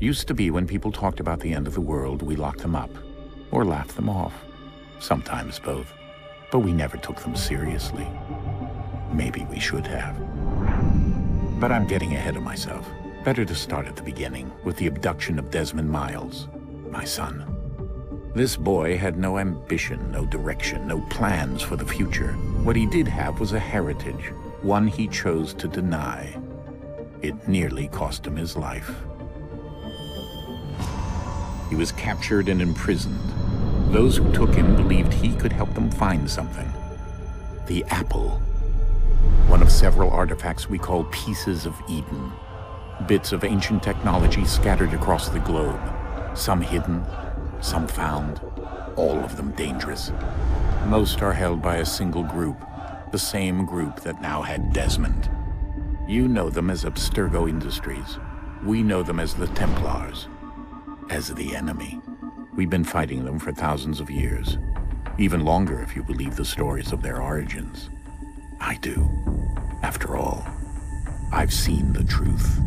Used to be when people talked about the end of the world, we locked them up, or laughed them off. Sometimes both. But we never took them seriously. Maybe we should have. But I'm getting ahead of myself. Better to start at the beginning, with the abduction of Desmond Miles, my son. This boy had no ambition, no direction, no plans for the future. What he did have was a heritage, one he chose to deny. It nearly cost him his life. He was captured and imprisoned. Those who took him believed he could help them find something. The apple. One of several artifacts we call pieces of Eden. Bits of ancient technology scattered across the globe. Some hidden, some found, all of them dangerous. Most are held by a single group, the same group that now had Desmond. You know them as Abstergo Industries. We know them as the Templars, as the enemy. We've been fighting them for thousands of years, even longer if you believe the stories of their origins. I do. After all, I've seen the truth.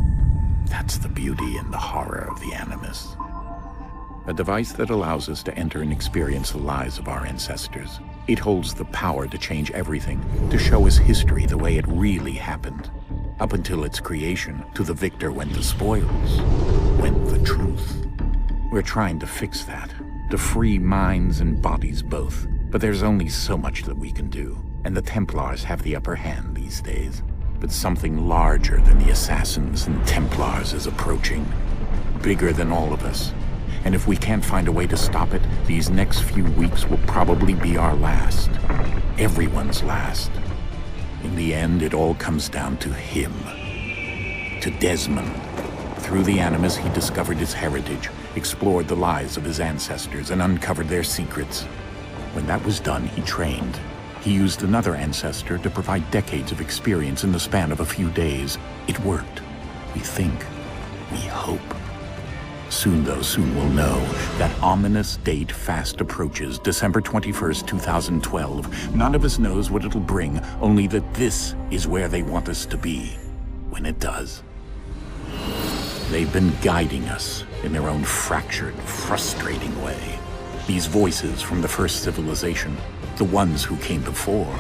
That's the beauty and the horror of the Animus. A device that allows us to enter and experience the lives of our ancestors. It holds the power to change everything, to show us history the way it really happened. Up until its creation, to the victor went the spoils, went the truth. We're trying to fix that, to free minds and bodies both. But there's only so much that we can do, and the Templars have the upper hand these days. But something larger than the Assassins and Templars is approaching, bigger than all of us. And if we can't find a way to stop it, these next few weeks will probably be our last. Everyone's last. In the end, it all comes down to him. To Desmond. Through the Animus, he discovered his heritage, explored the lives of his ancestors, and uncovered their secrets. When that was done, he trained. He used another ancestor to provide decades of experience in the span of a few days. It worked. We think. We hope. Soon we'll know. That ominous date fast approaches, December 21st, 2012. None of us knows what it'll bring, only that this is where they want us to be, when it does. They've been guiding us in their own fractured, frustrating way. These voices from the first civilization, the ones who came before,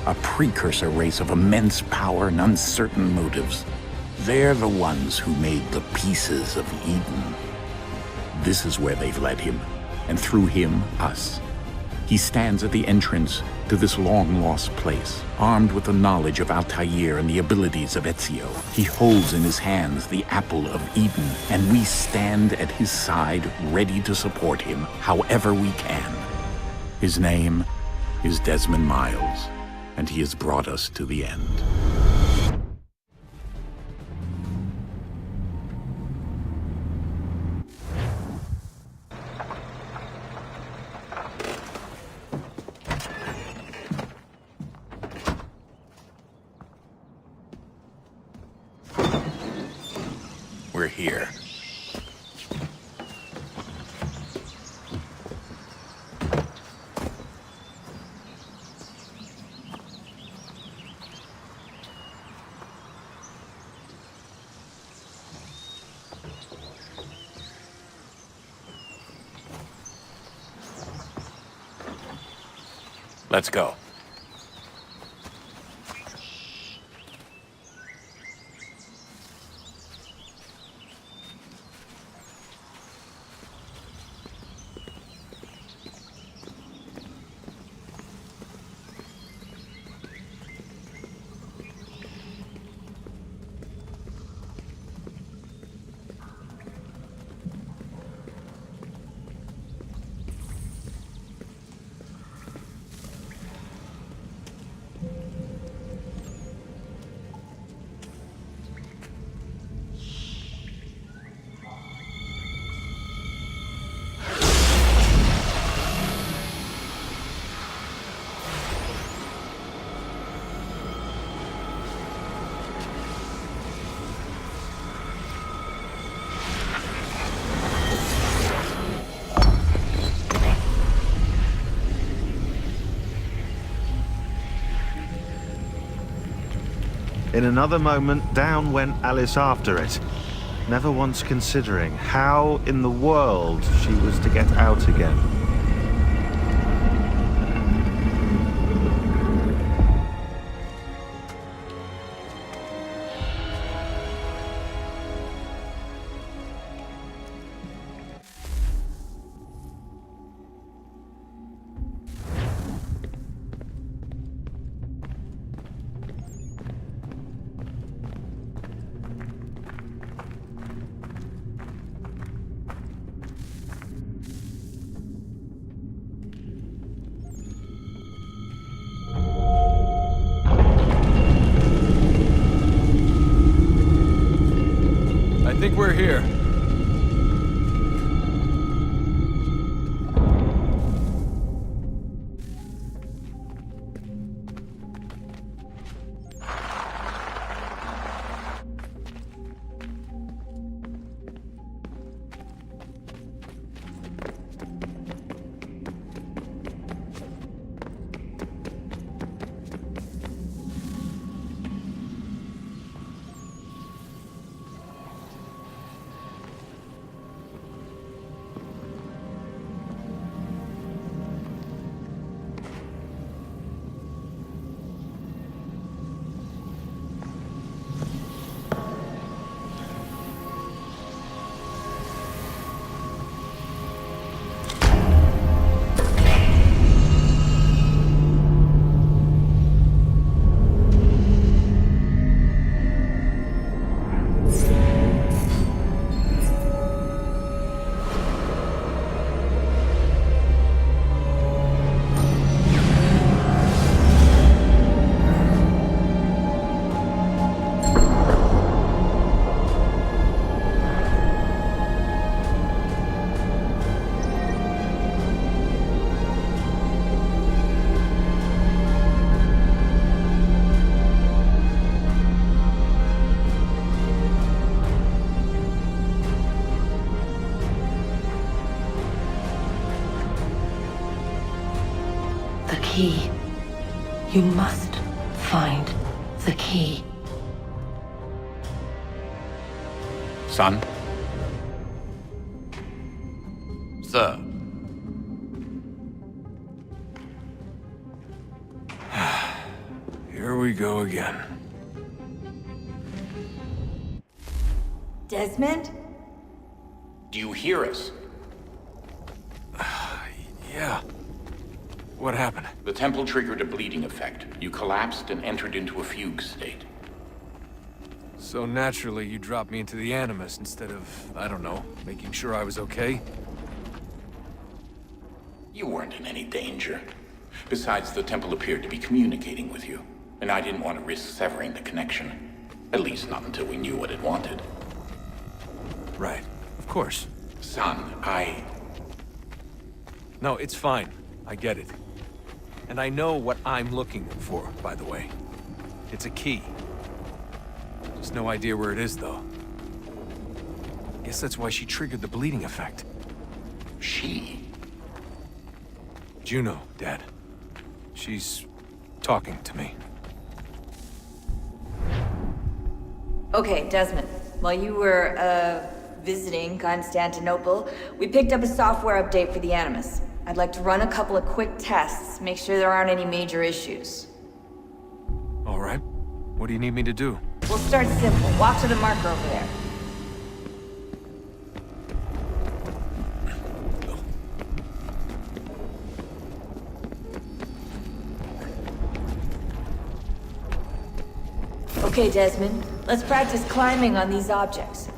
a precursor race of immense power and uncertain motives. They're the ones who made the pieces of Eden. This is where they've led him, and through him, us. He stands at the entrance to this long-lost place, armed with the knowledge of Altair and the abilities of Ezio. He holds in his hands the apple of Eden, and we stand at his side, ready to support him however we can. His name is Desmond Miles, and he has brought us to the end. We're here. Let's go. In another moment, down went Alice after it. never once considering how in the world she was to get out again. I think we're here. The key. You must find the key. Son? Sir. Here we go again. Desmond? Do you hear us? Yeah. What happened? The temple triggered a bleeding effect. You collapsed and entered into a fugue state. So naturally, you dropped me into the Animus instead of, I don't know, making sure I was okay? You weren't in any danger. Besides, the temple appeared to be communicating with you, and I didn't want to risk severing the connection. At least not until we knew what it wanted. Right. Of course. Son, No, it's fine. I get it. And I know what I'm looking for, by the way. It's a key. Just no idea where it is, though. Guess that's why she triggered the bleeding effect. She? Juno, Dad. She's talking to me. Okay, Desmond. While you were, visiting Constantinople, we picked up a software update for the Animus. I'd like to run a couple of quick tests, make sure there aren't any major issues. All right. What do you need me to do? We'll start simple. Walk to the marker over there. Okay, Desmond. Let's practice climbing on these objects.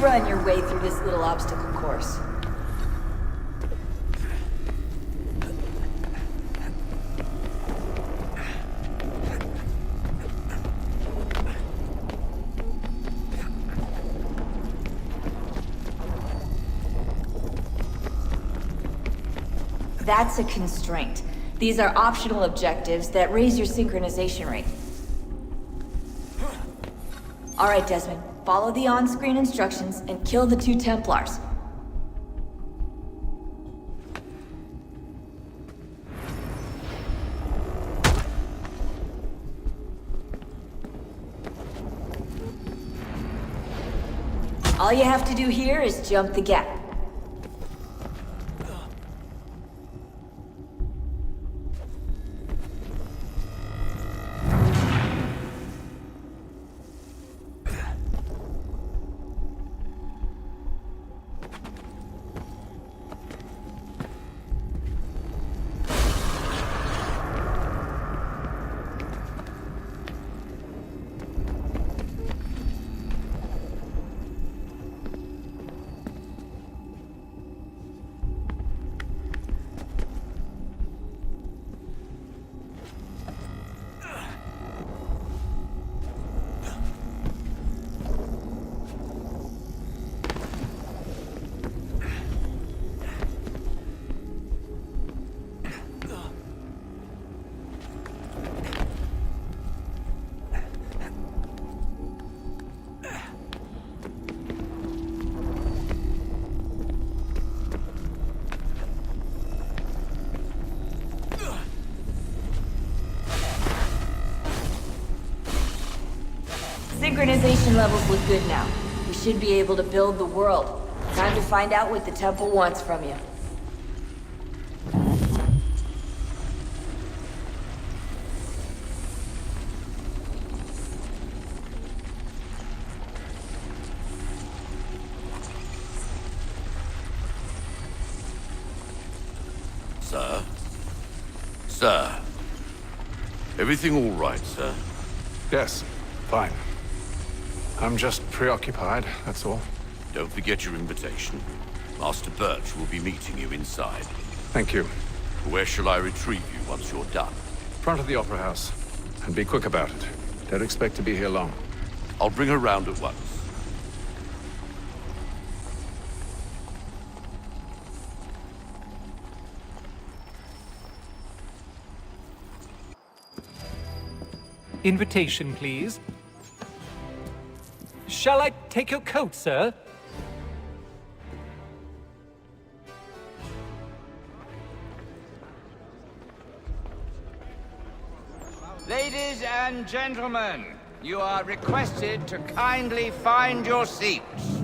Run your way through this little obstacle course. That's a constraint. These are optional objectives that raise your synchronization rate. Alright, Desmond. Follow the on-screen instructions and kill the 2 Templars. All you have to do here is jump the gap. Synchronization levels look good now. We should be able to build the world. Time to find out what the temple wants from you. Sir? Sir? Everything all right, sir? Yes, fine. I'm just preoccupied, that's all. Don't forget your invitation. Master Birch will be meeting you inside. Thank you. Where shall I retrieve you once you're done? Front of the Opera House. And be quick about it. Don't expect to be here long. I'll bring her round at once. Invitation, please. Shall I take your coat, sir? Ladies and gentlemen, you are requested to kindly find your seats.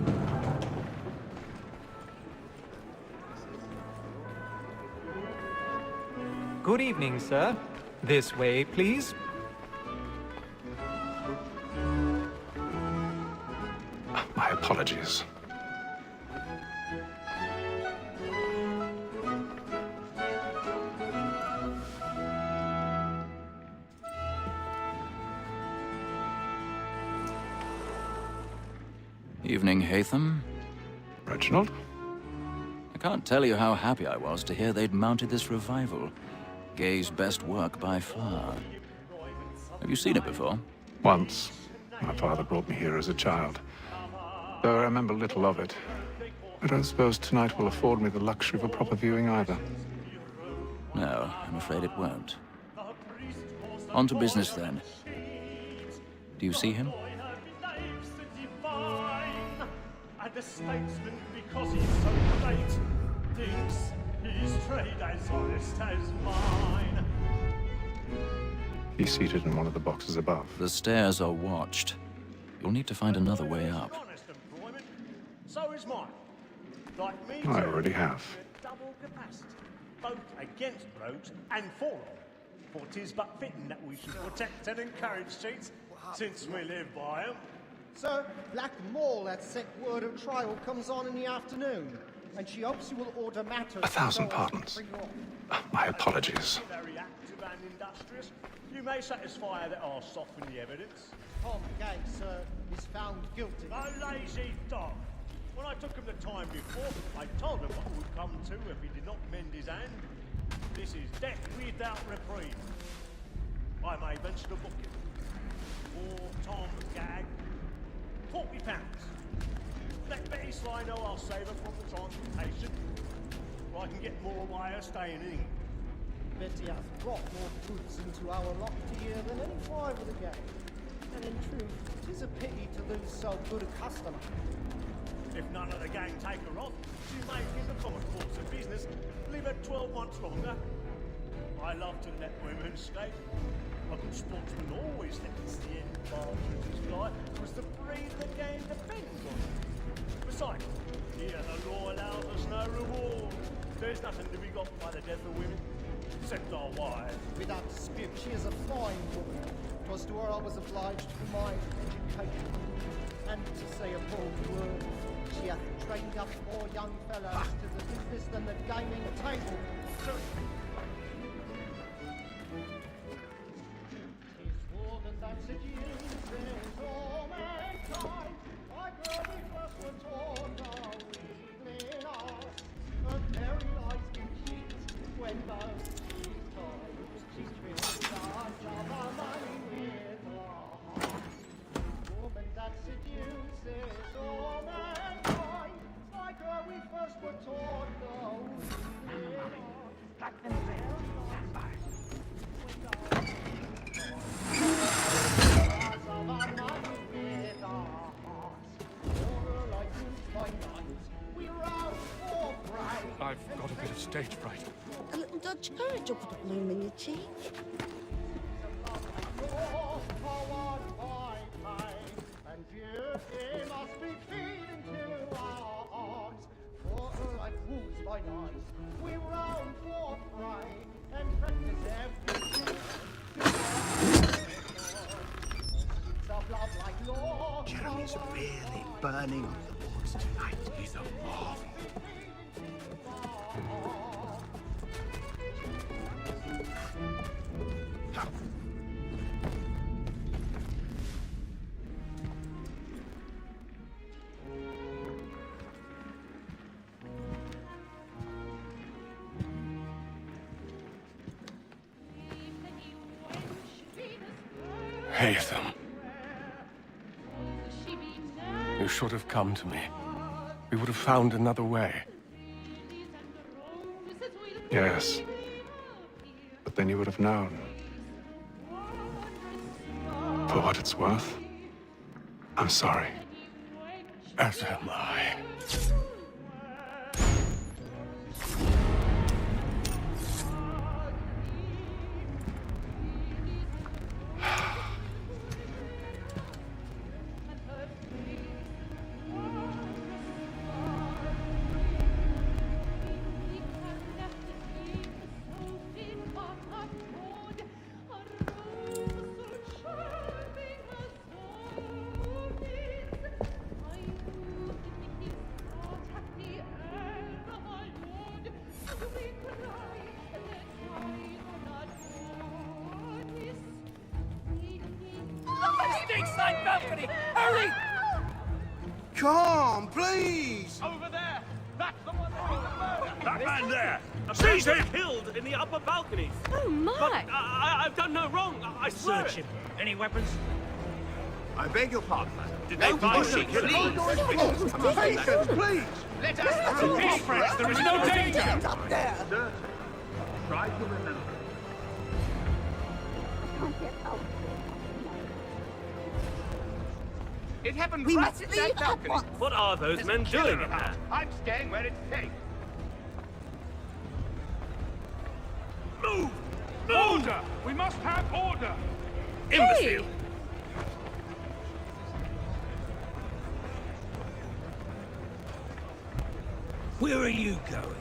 Good evening, sir. This way, please. My apologies. Evening, Hatham. Reginald? I can't tell you how happy I was to hear they'd mounted this revival. Gay's best work by far. Have you seen it before? Once. My father brought me here as a child. Though I remember little of it. I don't suppose tonight will afford me the luxury of a proper viewing either. No, I'm afraid it won't. On to business, then. Do you see him? And the statesman, because he's so great, thinks his trade as honest as mine. He's seated in one of the boxes above. The stairs are watched. You'll need to find another way up. Honest employment, so is mine. Like me, I already have. double capacity, both against rogues and for them. For 'tis but fitting that we should protect and encourage cheats, since we live by 'em. Sir, Black Mall had sent word of trial comes on in the afternoon, and she hopes you will order matters. 1,000 pardons. My apologies. Very active and industrious. You may satisfy her that I'll soften the evidence. Tom Gay, sir, is found guilty. A lazy dog. When I took him the time before, I told him what would come to if he did not mend his hand. This is death without reprieve. I may venture to book him. For Tom Gag, £40. Let Betty Sly know I'll save her from the transportation. I can get more way of staying in. Betty has brought more goods into our lot here than any five of the gang. And in truth, it is a pity to lose so good a customer. If none of the gang take her off, she may, in the common course of business, live her 12 months longer. I love to let women skate. A good sportsman always lets the end partridges fly, because the breed of the game depends on it. Besides, here the law allows us no reward. There's nothing to be got by the death of women, except our wives. Without dispute, she is a fine woman. 'Twas to her I was obliged for my education. And to say a bold word, she hath trained up more young fellows to the business than the gaming table. Tis woman that seduces all mankind. I grow we first were taught our evening hours. Her very eyes do cheat when most she's times. She trills charge of our money with her heart. Woman that seduces all mankind. Like her we first were taught those evening hours. Like themselves, stand by. I've got a bit of stage fright. A little Dutch courage will put a bloom in your cheek. And beauty must be feeding to our arms. For like wolves by night, we roam for prey and practice every of love like law. Jeremy's really burning on the boards tonight. He's a marvel. Haytham. You should have come to me. We would have found another way. Yes. But then you would have known. For what it's worth, I'm sorry. As am I. Side balcony! Hurry! Come, please! Over there! That's the one that did the murder! That man there! Seize him! Killed in the upper balconies! Oh, my! But I've done no wrong, I swear Search it. him. Any weapons? I beg your pardon, madam. Did they find him? Patience, please! Let us... Peace, friends! There is no danger! Get up there! Sir, try to remember. It happened We right must at leave that balcony. at once. What are those men doing in there? I'm staying where it's safe. Move! Order! We must have order! Imbecile! Where are you going?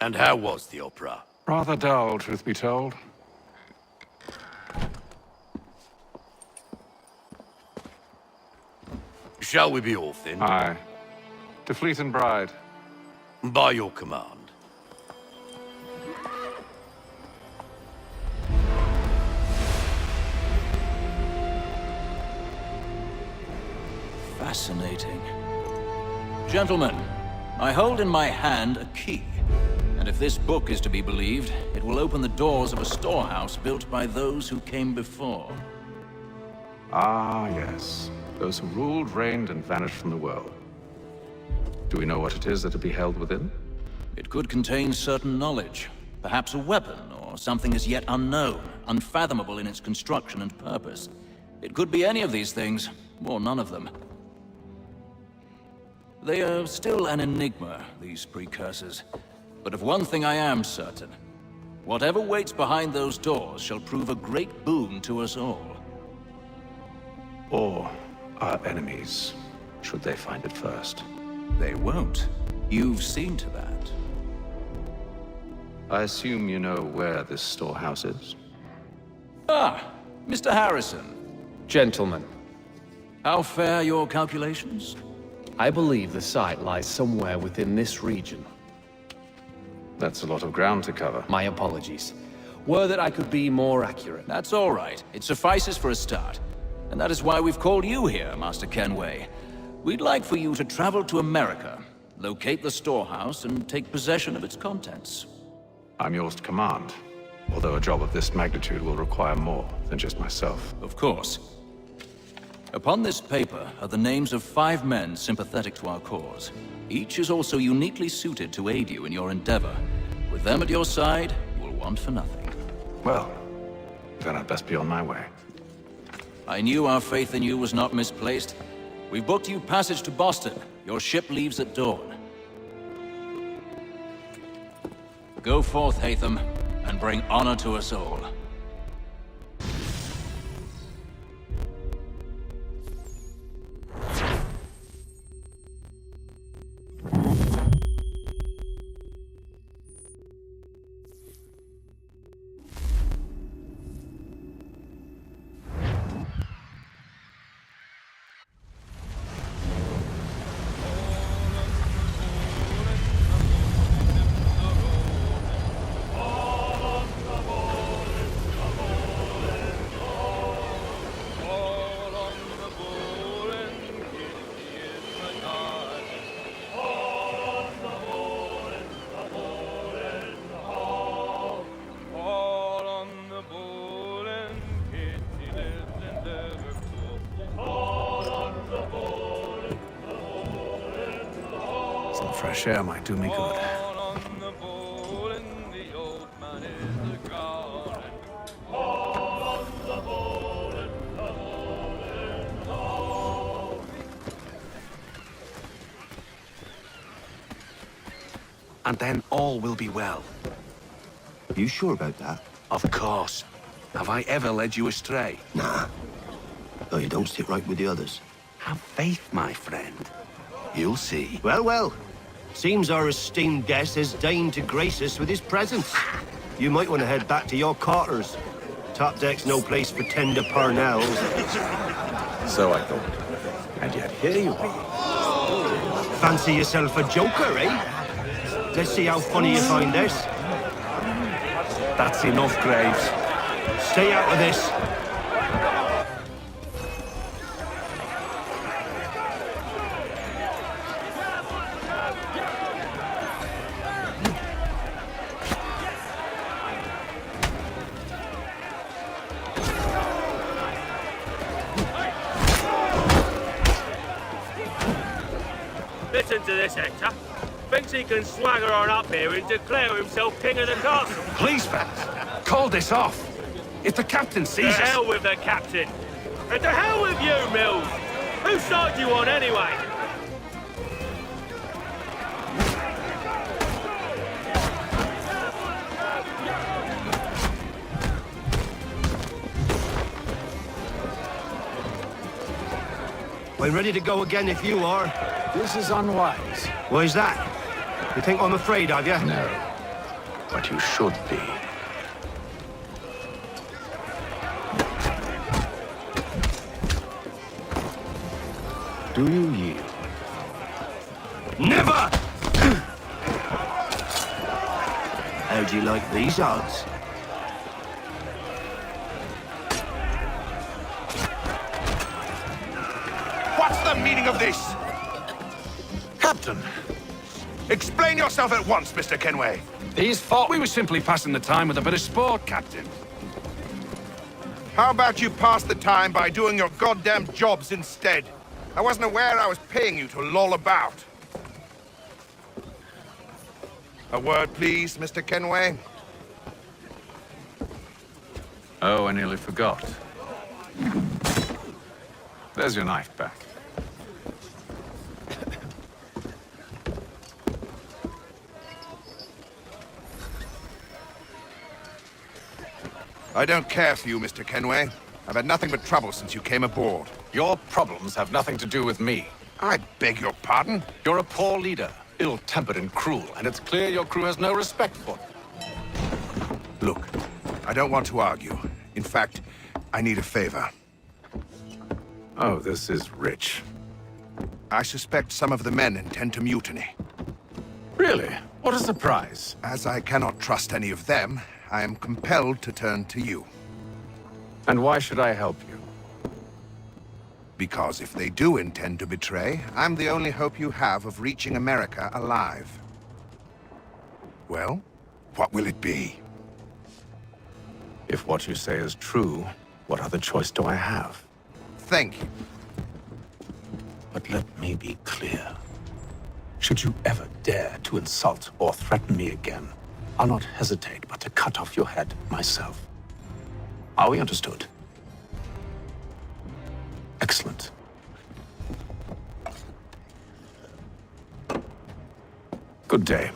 And how was the opera? Rather dull, truth be told. Shall we be off then? Aye. To Fleet and Bride. By your command. Fascinating. Gentlemen, I hold in my hand a key. And if this book is to be believed, it will open the doors of a storehouse built by those who came before. Ah, yes. Those who ruled, reigned, and vanished from the world. Do we know what it is that will be held within? It could contain certain knowledge. Perhaps a weapon, or something as yet unknown, unfathomable in its construction and purpose. It could be any of these things, or none of them. They are still an enigma, these precursors. But of one thing I am certain. Whatever waits behind those doors shall prove a great boon to us all. Or our enemies, should they find it first. They won't. You've seen to that. I assume you know where this storehouse is? Ah, Mr. Harrison. Gentlemen, How fare your calculations? I believe the site lies somewhere within this region. That's a lot of ground to cover. My apologies. Were that I could be more accurate. That's all right. It suffices for a start. And that is why we've called you here, Master Kenway. We'd like for you to travel to America, locate the storehouse, and take possession of its contents. I'm yours to command, although a job of this magnitude will require more than just myself. Of course. Upon this paper are the names of 5 men sympathetic to our cause. Each is also uniquely suited to aid you in your endeavor. With them at your side, you will want for nothing. Well, then I'd best be on my way. I knew our faith in you was not misplaced. We've booked you passage to Boston. Your ship leaves at dawn. Go forth, Hatham, and bring honor to us all. Some fresh air might do me good. And then all will be well. You sure about that? Of course. Have I ever led you astray? Nah. Though you don't sit right with the others. Have faith, my friend. You'll see. Well, well. Seems our esteemed guest has deigned to grace us with his presence. You might want to head back to your quarters. Top deck's no place for tender parnells. So I thought. And yet here you are. Fancy yourself a joker, eh? Let's see how funny you find this. That's enough, Graves. Stay out of this. Listen to this, Hector. Thinks he can swagger on up here and declare himself king of the castle. Please, fellas. Call this off. If the captain sees us... To hell with the captain. And to hell with you, Mills. Whose side do you on, anyway? We're ready to go again if you are. This is unwise. Why's that? You think I'm afraid of you? No. But you should be. Do you yield? Never! How do you like these odds? What's the meaning of this? Captain! Explain yourself at once, Mr. Kenway. These thought we were simply passing the time with a bit of sport, Captain. How about you pass the time by doing your goddamn jobs instead? I wasn't aware I was paying you to loll about. A word, please, Mr. Kenway. Oh, I nearly forgot. There's your knife back. I don't care for you, Mr. Kenway. I've had nothing but trouble since you came aboard. Your problems have nothing to do with me. I beg your pardon? You're a poor leader, ill-tempered and cruel, and it's clear your crew has no respect for you. Look, I don't want to argue. In fact, I need a favor. Oh, this is rich. I suspect some of the men intend to mutiny. Really? What a surprise. As I cannot trust any of them, I am compelled to turn to you. And why should I help you? Because if they do intend to betray, I'm the only hope you have of reaching America alive. Well, what will it be? If what you say is true, what other choice do I have? Thank you. But let me be clear. Should you ever dare to insult or threaten me again, I'll not hesitate but to cut off your head myself. Are we understood? Excellent. Good day.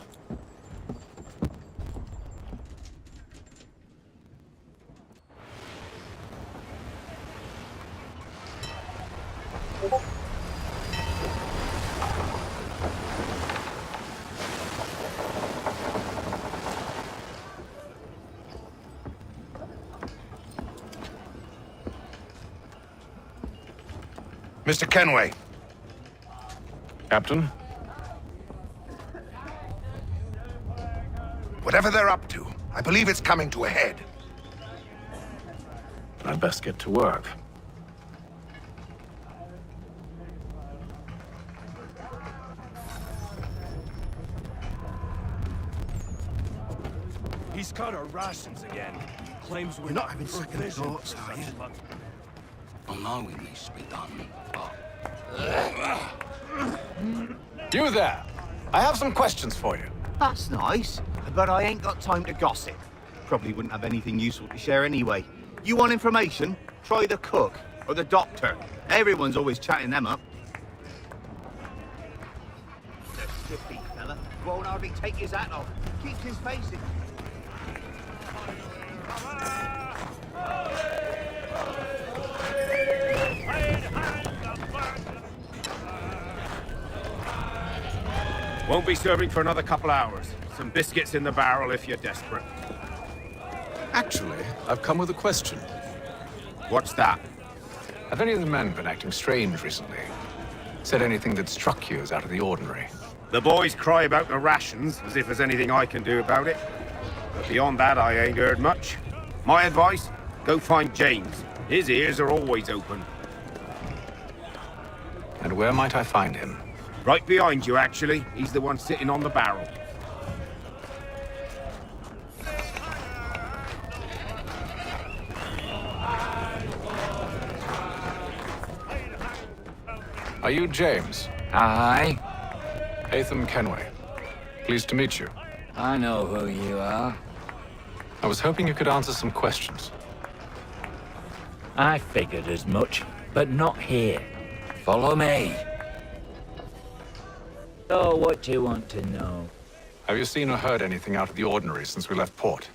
Mr. Kenway. Captain? Whatever they're up to, I believe it's coming to a head. I'd best get to work. He's cut our rations again. Claims we're You're not having second thoughts, are you? Well, knowing needs to be done. You there! I have some questions for you. That's nice, but I ain't got time to gossip. Probably wouldn't have anything useful to share anyway. You want information? Try the cook or the doctor. Everyone's always chatting them up. The shifty fella won't hardly take his hat off. Keeps his face in. Won't be serving for another couple hours. Some biscuits in the barrel if you're desperate. Actually, I've come with a question. What's that? Have any of the men been acting strange recently? Said anything that struck you as out of the ordinary? The boys cry about the rations, as if there's anything I can do about it. But beyond that, I ain't heard much. My advice? Go find James. His ears are always open. And where might I find him? Right behind you, actually. He's the one sitting on the barrel. Are you James? Aye. Atham Kenway. Pleased to meet you. I know who you are. I was hoping you could answer some questions. I figured as much, but not here. Follow me. So, what do you want to know? Have you seen or heard anything out of the ordinary since we left port?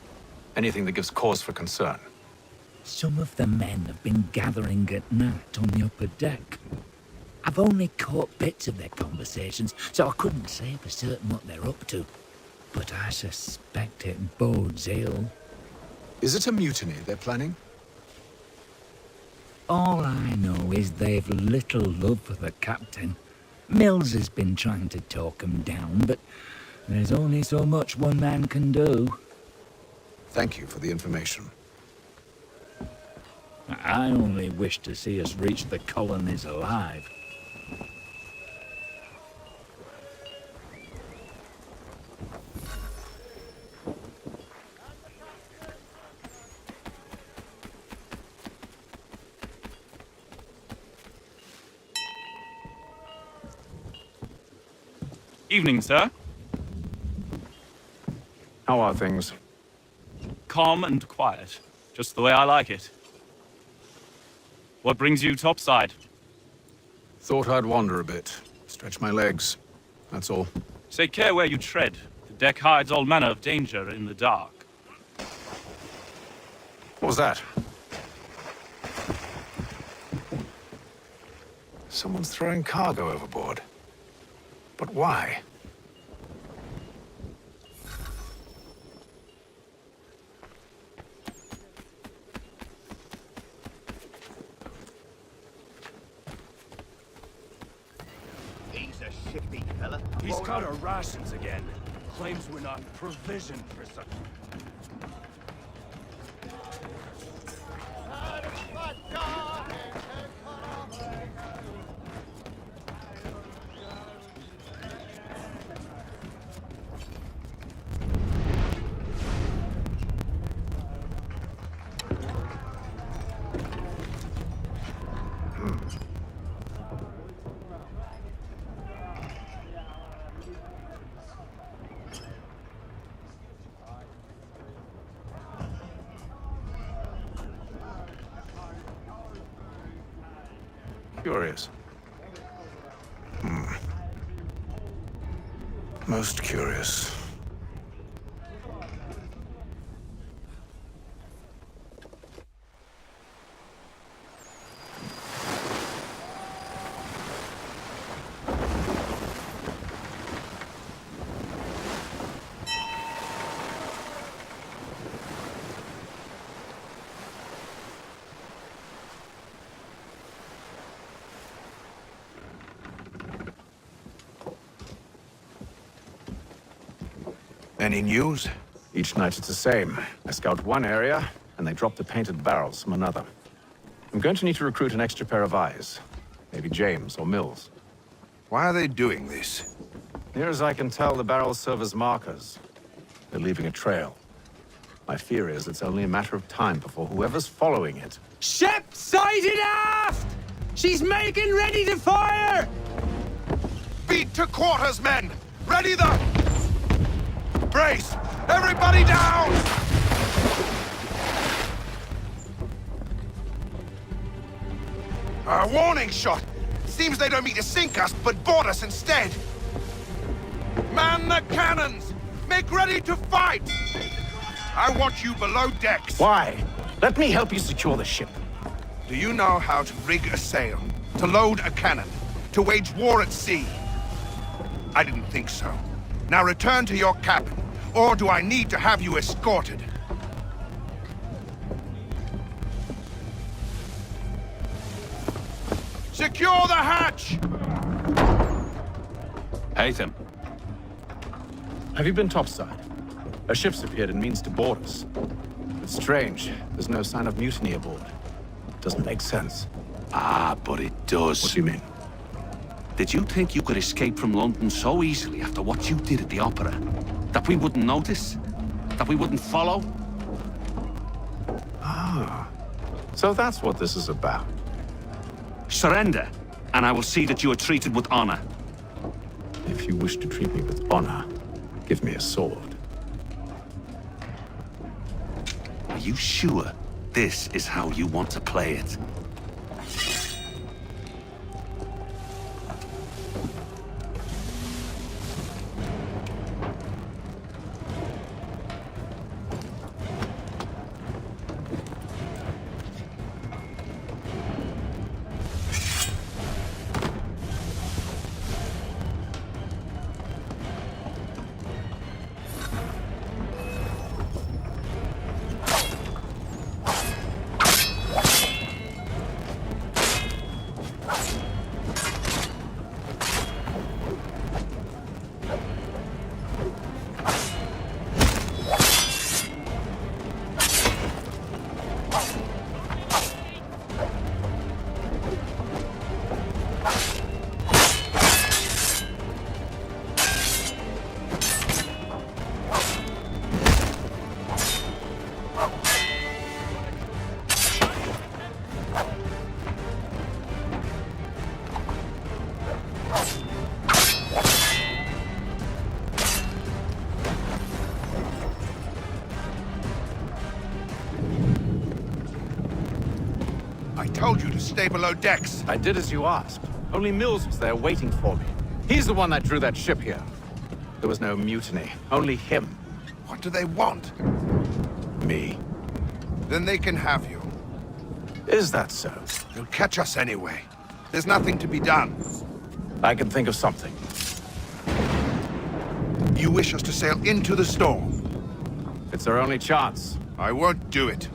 Anything that gives cause for concern? Some of the men have been gathering at night on the upper deck. I've only caught bits of their conversations, so I couldn't say for certain what they're up to. But I suspect it bodes ill. Is it a mutiny they're planning? All I know is they've little love for the captain. Mills has been trying to talk him down, but there's only so much one man can do. Thank you for the information. I only wish to see us reach the colonies alive. Evening, sir. How are things? Calm and quiet. Just the way I like it. What brings you topside? Thought I'd wander a bit. Stretch my legs. That's all. Take care where you tread. The deck hides all manner of danger in the dark. What was that? Someone's throwing cargo overboard. But why? He's a shifty fella. He's cut our rations again. Claims we're not provisioned for such. Curious. Most curious. Any news? Each night it's the same. I scout one area, and they drop the painted barrels from another. I'm going to need to recruit an extra pair of eyes. Maybe James or Mills. Why are they doing this? Near as I can tell, the barrels serve as markers. They're leaving a trail. My fear is it's only a matter of time before whoever's following it... Ship sighted aft! She's making ready to fire! Beat to quarters, men! Ready the... Brace! Everybody down! A warning shot! Seems they don't mean to sink us, but board us instead! Man the cannons! Make ready to fight! I want you below decks! Why? Let me help you secure the ship. Do you know how to rig a sail? To load a cannon? To wage war at sea? I didn't think so. Now return to your cabin, or do I need to have you escorted? Secure the hatch! Haytham. Have you been topside? A ship's appeared and means to board us. It's strange. There's no sign of mutiny aboard. Doesn't make sense. Ah, but it does. What do you mean? Did you think you could escape from London so easily after what you did at the opera? That we wouldn't notice? That we wouldn't follow? Ah. So that's what this is about. Surrender, and I will see that you are treated with honor. If you wish to treat me with honor, give me a sword. Are you sure this is how you want to play it? I told you to stay below decks. I did as you asked. Only Mills was there waiting for me. He's the one that drew that ship here. There was no mutiny, only him. What do they want? Me. Then they can have you. Is that so? They'll catch us anyway. There's nothing to be done. I can think of something. You wish us to sail into the storm? It's our only chance. I won't do it.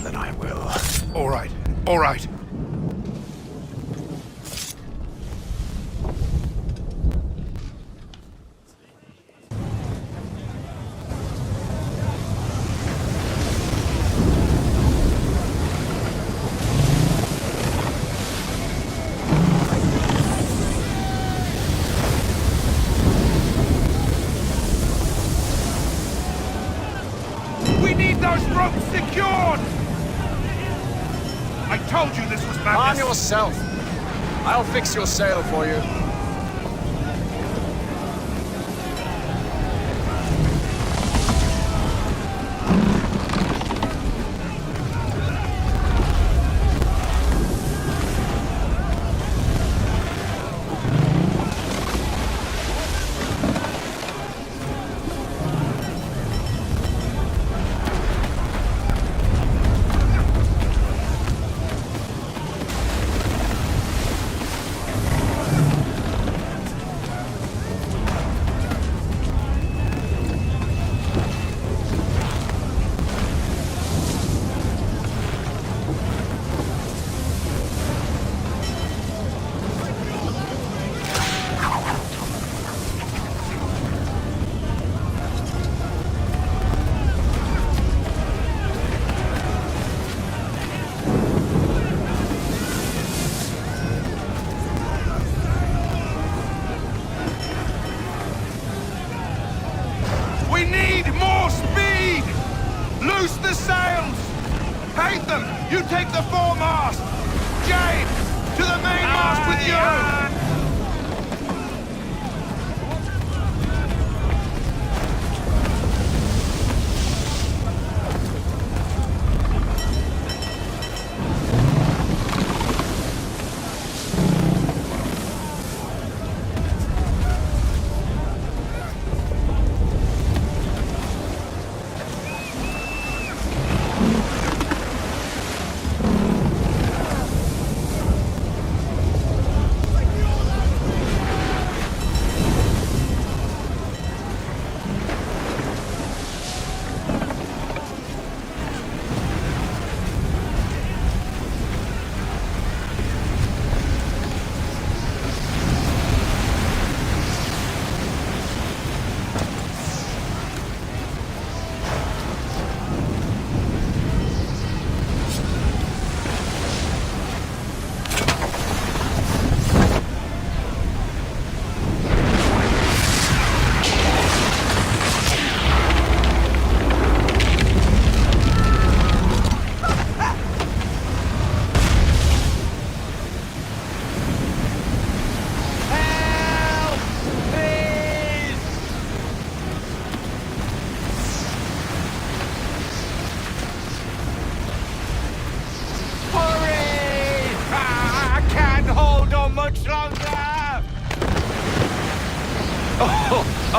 Then I will. All right. All right. We need those ropes secured! I told you this was madness! Arm yourself. I'll fix your sail for you. We need more speed! Loose the sails! Haytham, you take the foremast! James, to the mainmast with you!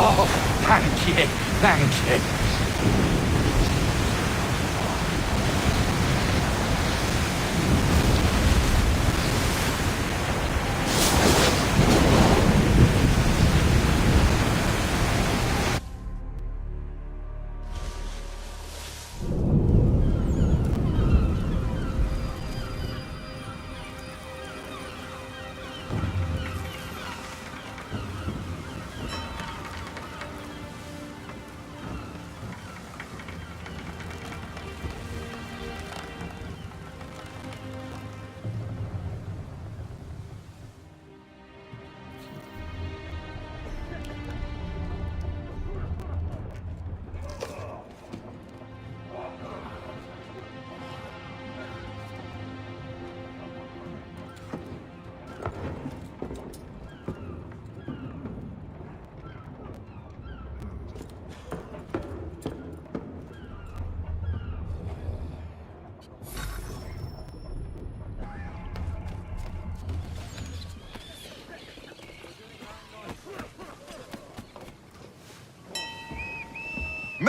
Oh, thank you. Thank you.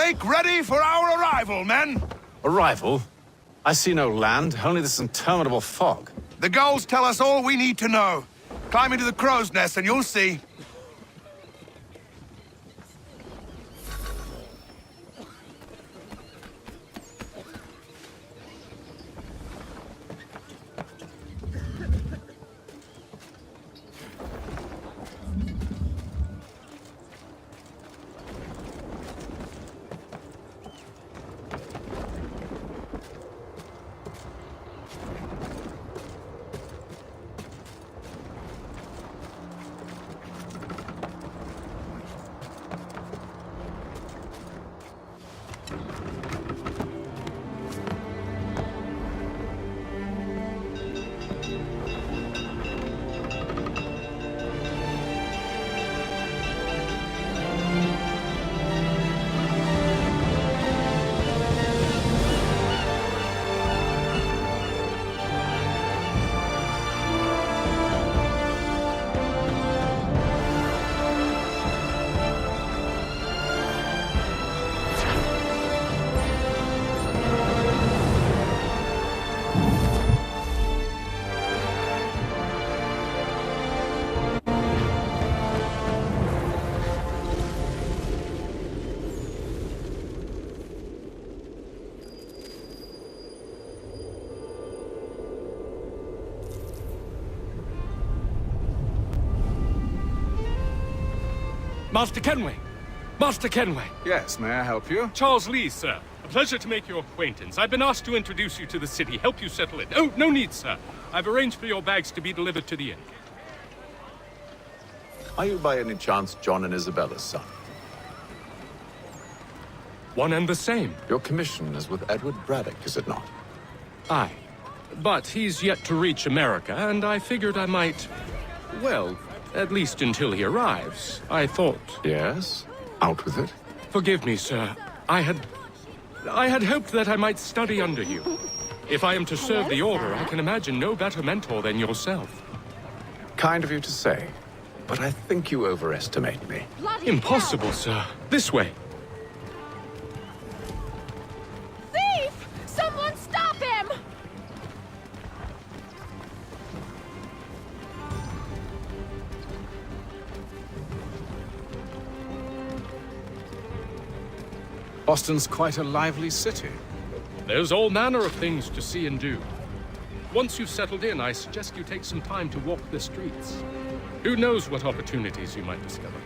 Make ready for our arrival, men! Arrival? I see no land, only this interminable fog. The gulls tell us all we need to know. Climb into the crow's nest and you'll see. Master Kenway! Master Kenway! Yes, may I help you? Charles Lee, sir. A pleasure to make your acquaintance. I've been asked to introduce you to the city, help you settle in. Oh, no need, sir. I've arranged for your bags to be delivered to the inn. Are you by any chance John and Isabella's son? One and the same. Your commission is with Edward Braddock, is it not? Aye. But he's yet to reach America, and I figured I might... well, at least until he arrives. I thought... Yes? Out with it. Forgive me, sir. I had hoped that I might study under you. If I am to serve the Order, I can imagine no better mentor than yourself. Kind of you to say, but I think you overestimate me. Impossible, sir. This way. Thief! Someone stop him! Boston's quite a lively city. There's all manner of things to see and do. Once you've settled in, I suggest you take some time to walk the streets. Who knows what opportunities you might discover.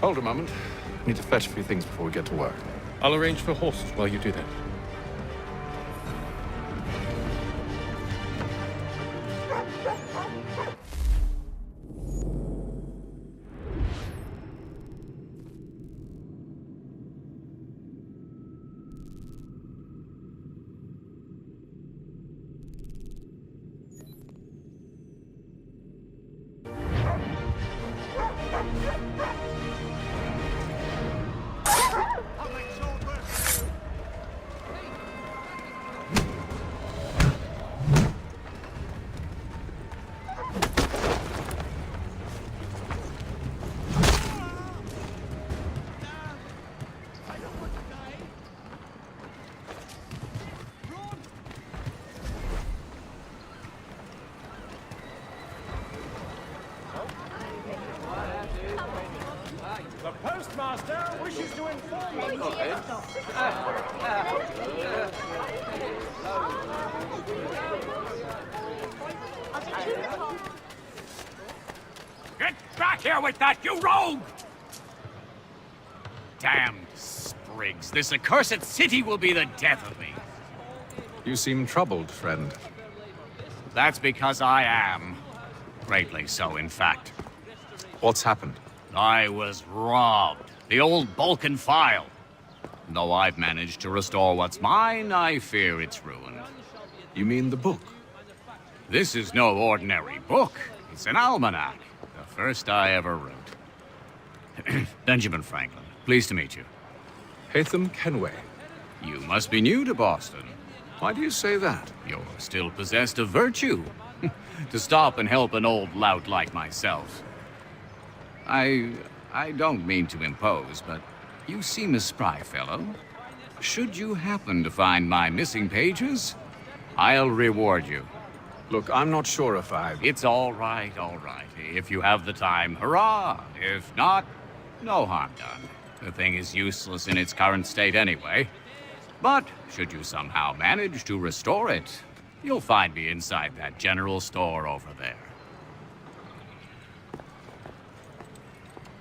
Hold a moment. I need to fetch a few things before we get to work. I'll arrange for horses while you do that. The postmaster wishes to inform me. Get back here with that, you rogue! Damned sprigs, this accursed city will be the death of me. You seem troubled, friend. That's because I am. Greatly so, in fact. What's happened? I was robbed. The old Balkan file. Though I've managed to restore what's mine, I fear it's ruined. You mean the book? This is no ordinary book. It's an almanac. The first I ever wrote. Benjamin Franklin. Pleased to meet you. Haytham Kenway. You must be new to Boston. Why do you say that? You're still possessed of virtue. To stop and help an old lout like myself. I don't mean to impose, but You seem a spry fellow. Should you happen to find my missing pages, I'll reward you. Look, I'm not sure if I... It's all right, all right. If you have the time, hurrah! If not, no harm done. The thing is useless in its current state anyway. But should you somehow manage to restore it, you'll find me inside that general store over there.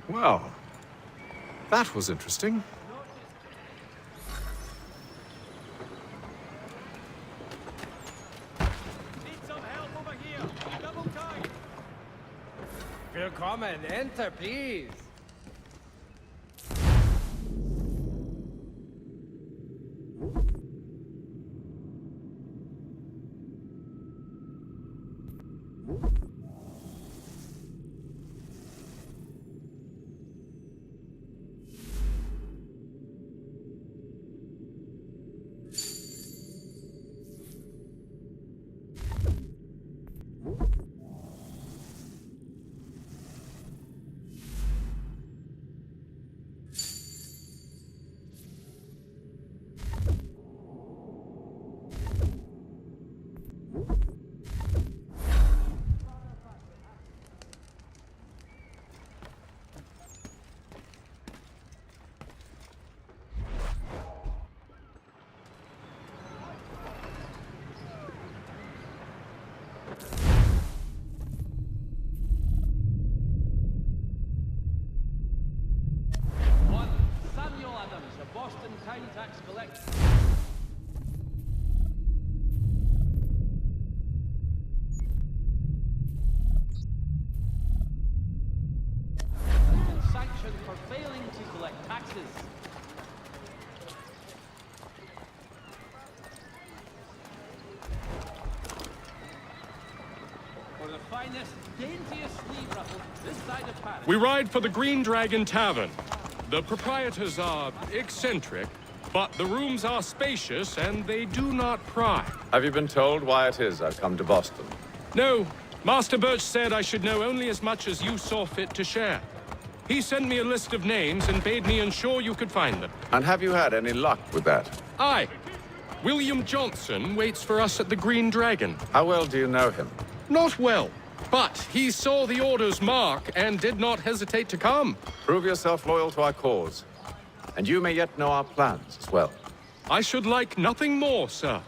Well, that was interesting. Willkommen, enter, please. Boston Town Tax Collector. Sanctioned for failing to collect taxes. For the finest, daintiest sleeve ruffle this side of Paris. We ride for the Green Dragon Tavern. The proprietors are eccentric, but the rooms are spacious and they do not pry. Have you been told why it is I've come to Boston? No. Master Birch said I should know only as much as you saw fit to share. He sent me a list of names and bade me ensure you could find them. And have you had any luck with that? Aye. William Johnson waits for us at the Green Dragon. How well do you know him? Not well. But he saw the order's mark and did not hesitate to come. Prove yourself loyal to our cause. And you may yet know our plans as well. I should like nothing more, sir.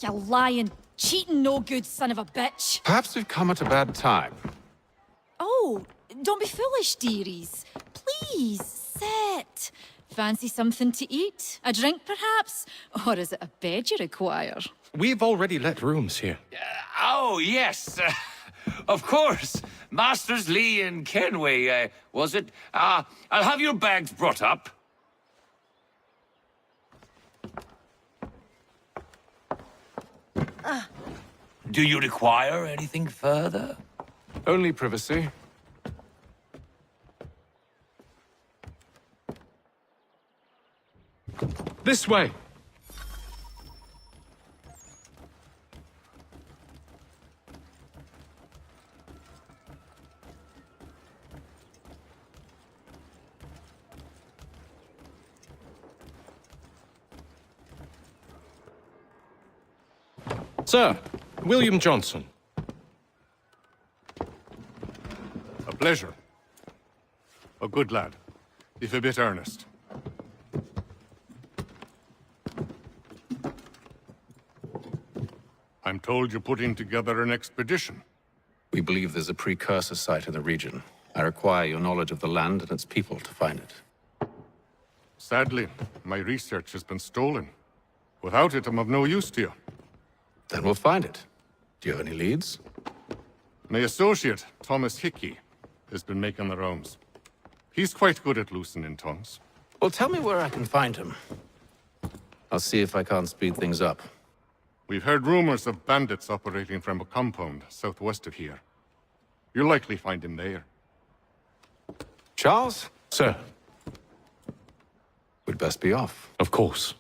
You lying, cheating, no good son of a bitch. Perhaps we've come at a bad time. Oh, don't be foolish, dearies. Please, sit. Fancy something to eat? A drink, perhaps? Or is it a bed you require? We've already let rooms here. Oh, yes. Of course. Masters Lee and Kenway, was it? I'll have your bags brought up. Do you require anything further? Only privacy. This way. Sir, William Johnson. A pleasure. A good lad. if a bit earnest. I'm told you're putting together an expedition. We believe there's a precursor site in the region. I require your knowledge of the land and its people to find it. Sadly, my research has been stolen. Without it, I'm of no use to you. Then we'll find it. Do you have any leads? My associate, Thomas Hickey, has been making the rounds. He's quite good at loosening tongues. Well, tell me where I can find him. I'll see if I can't speed things up. We've heard rumors of bandits operating from a compound southwest of here. You'll likely find him there. Charles? Sir. We'd best be off. Of course.